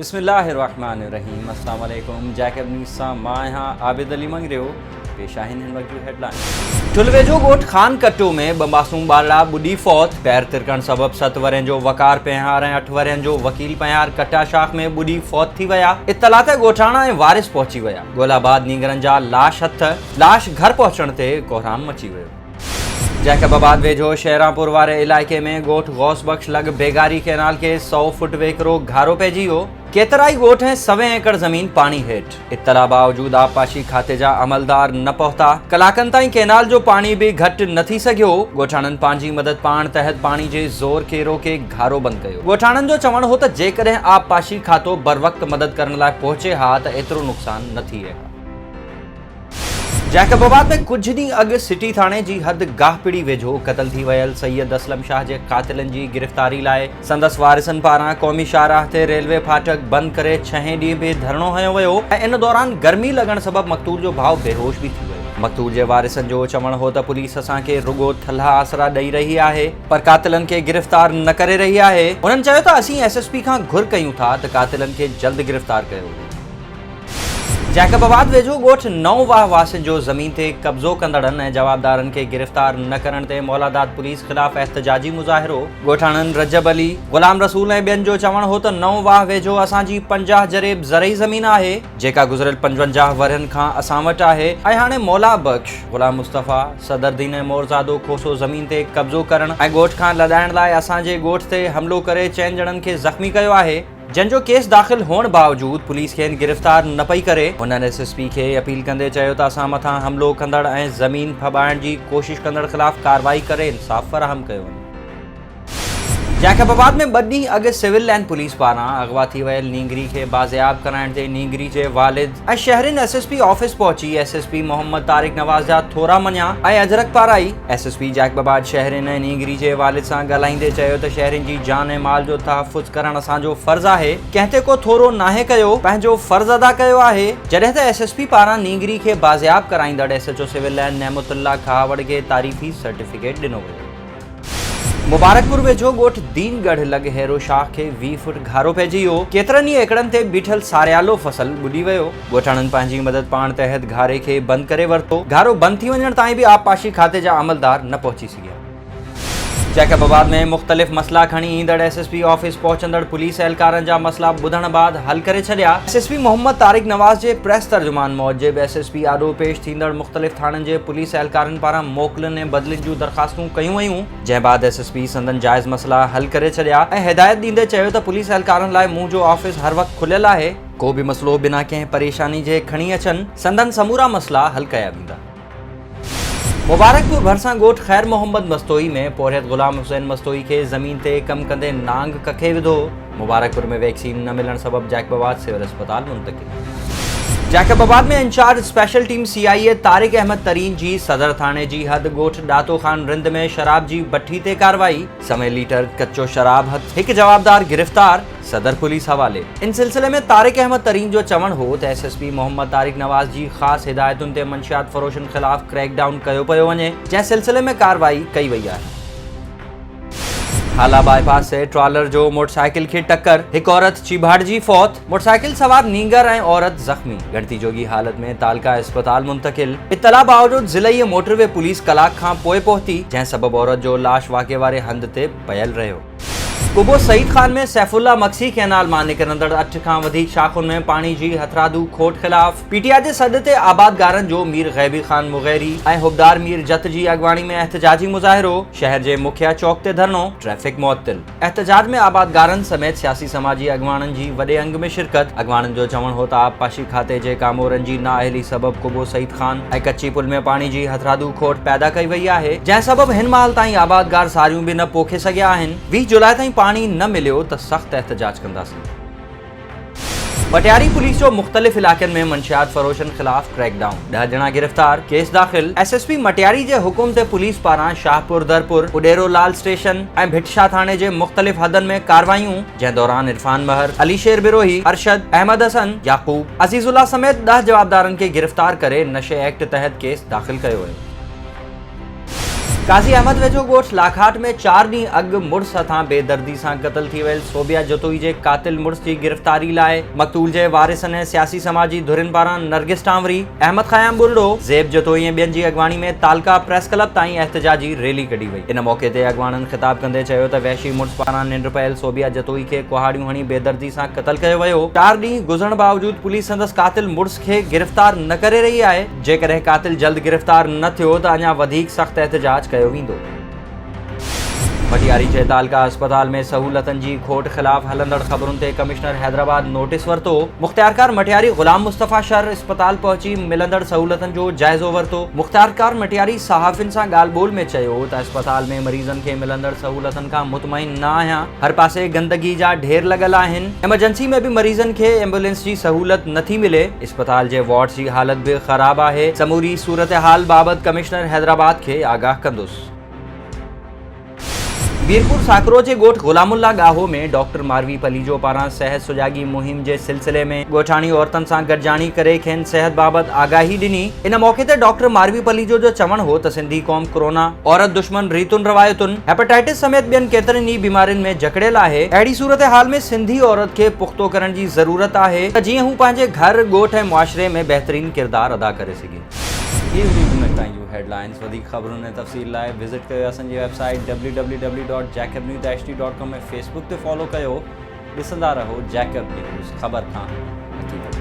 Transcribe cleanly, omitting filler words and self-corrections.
बिस्मिल्लाहिर्रहमानिर्रहीम अस्सलाम वालेकुम जैकब नीसा मां यहाँ आबिद अली मंगरियो पेशाहिन हिन वक्त हेडलाइन ठुलवेजो गोठ खान कट्टो में ब मासूम बाला बुढ़ी फौत पैर तिरकण सबब 7 वरनि जो वकार पहियार ऐं 8 वरनि जो वकील पहियार कटा शाख में बुढ़ी फौत थी वया। इतला ते ॻोठाणा ऐं वारिस पहुची वया। गोलाबाद नींगरनि जा लाश घर पहुचण ते कोहराम मची वियो। जैकबाबाद वेझो शहरापुर वारे इलाइक़े में गोठ गौस बख्श लग बेगारी कैनाल के 100 फुट वेकरो घारो पइजी वियो। केतराई गोठ ऐं 100 एकड़ जमीन पानी हेठ। इत्तला बावजूद आबपाशी खाते जा अमलदार न पहुता। कलाकनि ताईं कैनाल जो पानी भी घट न थी सघियो। ॻोठाणनि पंहिंजी मदद पाण तहत पानी जे ज़ोर के रोके घारो बंद कयो। ॻोठाणनि जो चवण हो त जेकॾहिं आबपाशी खातो बर वक्त मदद करण लाइ पहुचे हा त एतिरो नुक़सान न थिए हा। जैकबाबाद में कुछ ॾींहुं अॻु सिटी थाणे जी हद गाहपिड़ी वेझो क़तल थी वियल सैयद असलम शाह जे क़ातिलनि जी गिरफ़्तारी लाइ संदसि वारिसनि पारां क़ौमी शाहराह ते रेलवे फाटक बंदि करे 6 ॾींहं बि धरणो हयो वियो ऐं इन दौरान गर्मी लॻण सबबि मक़तूल जो भाउ बेहोश भी थी वियो। मक़तूल जे वारिसनि जो चवण हो त पुलिस असांखे रुगो थल्हा आसरा ॾेई रही आहे पर क़ातिलनि खे गिरफ़्तार न करे रही आहे। उन्हनि चयो त असीं SSP खां घुर कयूं था त क़ातिलनि खे जल्द गिरफ़्तार कयो। जैकबाबाद वेझो गोठ 9 वाह वासिन जो ज़मीन ते कब्ज़ो कंदड़नि ऐं जवाबदारनि खे गिरफ़्तार न करण ते मौलादात पुलिस ख़िलाफ़ एहतजाजी मुज़ाहिरो। ॻोठाणनि रजब अली ग़ुलाम रसूल ऐं ॿियनि जो चवण हो त 9 वाह वेझो असांजी 50 जरेब ज़रई ज़मीन आहे जेका गुज़िरियल 55 वरनि खां असां वटि आहे ऐं हाणे मौला बख्श ग़ुलाम मुस्तफ़ा सदरदीन ऐं मोरज़ादो खोसो ज़मीन ते कब्ज़ो करण ऐं ॻोठ खां लॾाइण लाइ असांजे ॻोठ ते हमिलो करे 4 ॼणनि खे ज़ख़्मी कयो आहे जंहिंजो केस दाख़िल हुअण बावजूद पुलिस खेनि गिरफ़्तार न पई करे। उन्हनि SSP खे अपील कंदे चयो त असां मथां हमिलो कंदड़ ऐं ज़मीन फॿाइण जी कोशिश कंदड़ ख़िलाफ़ कार्रवाई करे इंसाफ़ फराहम कयो वञे। जैकबाबाद में 2 ॾींहं अॻु सिविल लाइन पुलिस पारां अगवा थी वियल नींगरी खे बाज़ियाब कराइण ते नींगरी जे वालिद ऐं शहरिन SSP ऑफिस पहुची SSP मोहम्मद तारिक नवाज़ जा थोरा मञा ऐं अजरक पाराई। SSP जैकबाबाद शहरिन ऐं नींगरी जे वालिद सां ॻाल्हाईंदे चयो त शहरिन जी जान ऐं माल जो तहफ़ुज़ करणु असांजो फ़र्ज़ु आहे। कंहिं ते को थोरो नाहे कयो पंहिंजो फ़र्ज़ु अदा कयो आहे। जॾहिं त SSP पारां नींगरी खे बाज़ियाब कराईंदड़ SHO सिविल लाइन नेमतुल्ला खावड़ खे तारीफ़ी सर्टिफिकेट ॾिनो वियो। मुबारकपुर वेझो गोठ दीनगढ़ लॻ हेरो शाह खे 20 फुट घारो पइजी वियो। केतिरनि ई एकड़नि ते बीठल सारियालो फसल ॿुॾी वियो। ॻोठाणनि पंहिंजी मदद पाण तहत घारे खे बंदि करे वरितो। घारो बंदि थी वञण ताईं बि आबपाशी खाते जा अमलदार न पहुची सघिया। जैकबाबाद में मुख़्तलिफ़ मसला खणी ईंदड़ SSP ऑफिस पहुचंदड़ पुलिस एहलकारनि जा मसला ॿुधण बाद हल करे छॾिया। SSP मोहम्मद तारिक नवाज़ जे प्रेस तर्जुमान मौजिब SSP आॾो पेश थींदड़ मुख़्तलिफ़ थाणनि जे पुलिस एहलकारनि पारां मोकलनि ऐं बदिलियुनि जूं दरख़्वास्तूं कयूं वयूं जंहिं बाद SSP संदन जाइज़ मसला हल करे छॾिया ऐं हिदायत ॾींदे चयो त पुलिस एहलकारनि लाइ मुंहिंजो ऑफिस हर वक़्तु खुलियल आहे। को बि मसलो बिना कंहिं परेशानी जे खणी अचनि संदन समूरा मसला हल कया वेंदा। मुबारकपुर भरिसां गोठ ख़ैर मोहम्मद मस्तोई में पोरियत ग़ुलाम हुसैन मस्तोई खे ज़मीन ते कम कंदे नांग कखे विधो। मुबारकपुर में वैक्सीन न मिलण सबब जैकबाबाद सिविल अस्पताल मुंतक़िल। जैकबाबाद में incharge special team CIA Tariq Ahmed Tareen ji सदर थाणे जी हद गोठ ॾातो खान रिंद में शराब जी भट्टी ते कार्रवाई। समय लीटर कच्चो शराब हथ हिकु जवाबदार गिरफ़्तार सदर पुलिस हवाले। इन सिलसिले में तारिक अहमद तरीन जो चवण हो त SSP मोहम्मद तारिक नवाज़ जी ख़ासि हिदायतुनि ते मंशियात फ़रोशनि ख़िलाफ़ क्रैकडाउन कयो पियो वञे जंहिं सिलसिले में कार्रवाई कई वई आहे। हाला बाईपास से ट्रॉलर जो मोटरसाइकिल खे टक्कर हिकु औरत चिभाड़जी फौत। मोटरसाइकिल सवार नींगर ऐं औरत ज़ख़्मी गणती जोगी हालत में तालका अस्पताल मुंतक़िल। इत्तला बावजूद ज़िलई मोटरवे पुलिस कलाक खां पोइ पहुती जंहिं सबब औरत जो लाश वाक़े वारे हंध ते पयल रहियो। कुबो सईद खान में सैफुल्ला मक्सी कैनाल मां निकिरंदड़ 8 खां वधीक शाखुनि में पाणी जी हथरादू खोट ख़िलाफ़ PTI जे सॾ ते आबादगारनि जो मीर गैबी खान मुग़ैरी ऐं हुबदार मीर जत जी अॻवानी में एहतजाजी मुज़ाहिरो। शहर जे मुखिया चौक ते धरनो ट्रैफिक मुअत्तिल। एहतजाज में आबादगारनि समेत सियासी समाजी अॻवाननि जी वॾे अंग में शिरकत। अॻवाननि जो चवण हो त आबपाशी खाते जे कामोरनि जी नाअहली सबब कुबो सईद खान ऐं कच्ची पुल में पाणी जी हथरादू खोट पैदा कई वई आहे जंहिं सबब हिन महिल ताईं आबादगार सारियूं बि न पोखे सघिया आहिनि। 20 जुलाई ताईं पाणी न मिलियो त सख़्त एहतजाज कंदासीं। मटियारी पुलिस जो मुख़्तलिफ़ इलाक़नि में मंशियात फ़रोशनि ख़िलाफ़ क्रैकडाउन। 10 ॼणा गिरफ़्तार केस दाख़िल। SSP मटियारी जे हुकुम ते पुलिस पारां शाहपुर दरपुर उडेरो लाल स्टेशन ऐं भिटशा थाणे जे मुख़्तलिफ़ हदनि में कार्रवाइयूं जंहिं दौरान इरफान महर अलीशेर बिरोही अरशद अहमद हसन याकूब अज़ीज़ुल्लाह समेत 10 जवाबदारनि खे गिरफ़्तार करे नशे एक्ट तहत केस दाख़िल कयो वियो। काज़ी अहमद वेझो ॻोठ लाखाट में 4 ॾींहं अॻु मुड़ुस हथां बेदर्दी सां क़त्ल थी वियल सोबिया जतोई जे क़ातिल मुड़ुस जी गिरफ़्तारी लाइ मक़तूल जे वारिसनि ऐं सियासी समाजी धुरियुनि पारां नरगिस टांवरी, अहमद ख़याम बुरडो, ज़ेब जतोई ऐं ॿियनि जी अॻवानी में तालका प्रेस क्लब ताईं एहतिजाजी रैली कढी वई। इन मौक़े ते अॻवाननि ख़िताब कंदे चयो त वहशी मुड़ुस पारां निंड पियल सोबिया जतोई खे कुहाड़ियूं हणी बेदर्दी सां क़त्ल कयो वियो। 4 ॾींहं गुज़रण बावजूद पुलिस संदसि क़ातिल मुड़ुस खे गिरफ़्तार न करे रही आहे। जेकॾहिं क़ातिल जल्द गिरफ़्तार न थियो त अञा वधीक सख़्त एहतिजाज कयो वेंदो। मटियारी जे तालका अस्पताल में सहूलतनि जी खोट ख़िलाफ़ हलंदड़ ख़बरुनि ते कमिश्नर हैदराबाद नोटिस वरितो। मुख़्तियारकार मटियारी ग़ुलाम मुस्तफ़ा शर अस्पताल पहुची मिलंदड़ सहूलतनि जो जाइज़ो वरितो। मुख़्तियारकार मटियारी सहाफ़ियुनि सां ॻाल्हि ॿोल में चयो त अस्पताल में मरीज़नि खे मिलंदड़ सहूलतनि खां मुतमइन न आहियां। हर पासे गंदगी जा ढेर लॻल आहिनि। एमरजेंसी में बि मरीज़नि खे एम्बुलेंस जी सहूलत नथी मिले। अस्पताल जे वार्ड जी हालत बि ख़राब आहे। समूरी सूरत हाल बाबति कमिश्नर हैदराबाद खे आगाह कंदुसि। मीरपुर साकरो जे ॻोठ ग़ुलामुल्ला गाहो में डॉक्टर मारवी पलीजो पारां सेहत सुजागी मुहिम जे सिलसिले में ॻोठाणी औरतुनि सां गॾिजाणी करे खेनि सेहत बाबति आगाही ॾिनी। इन मौक़े ते डॉक्टर मारवी पलीजो जो चवणु हो त सिंधी क़ौम कोरोना, औरत दुश्मन रीतुनि रवायतुनि, हेपेटाइटिस समेत ॿियनि केतिरनि ई बीमारियुनि में जकड़ियल आहे। अहिड़ी सूरत हाल में सिंधी औरत खे पुख़्तो करण जी ज़रूरत आहे त जीअं हू पंहिंजे घर, ॻोठ ऐं मुआशरे में बहितरीन किरदारु अदा करे सघे। हेडलाइंस वधीक ख़बरुनि ऐं तफ़सील लाइ विज़िट कयो असांजी वेबसाइट www.jacobnews.com ऐं फेसबुक ते फॉलो कयो। ॾिसंदा रहो जैकब न्यूज़, ख़बर खां हक़ीक़त।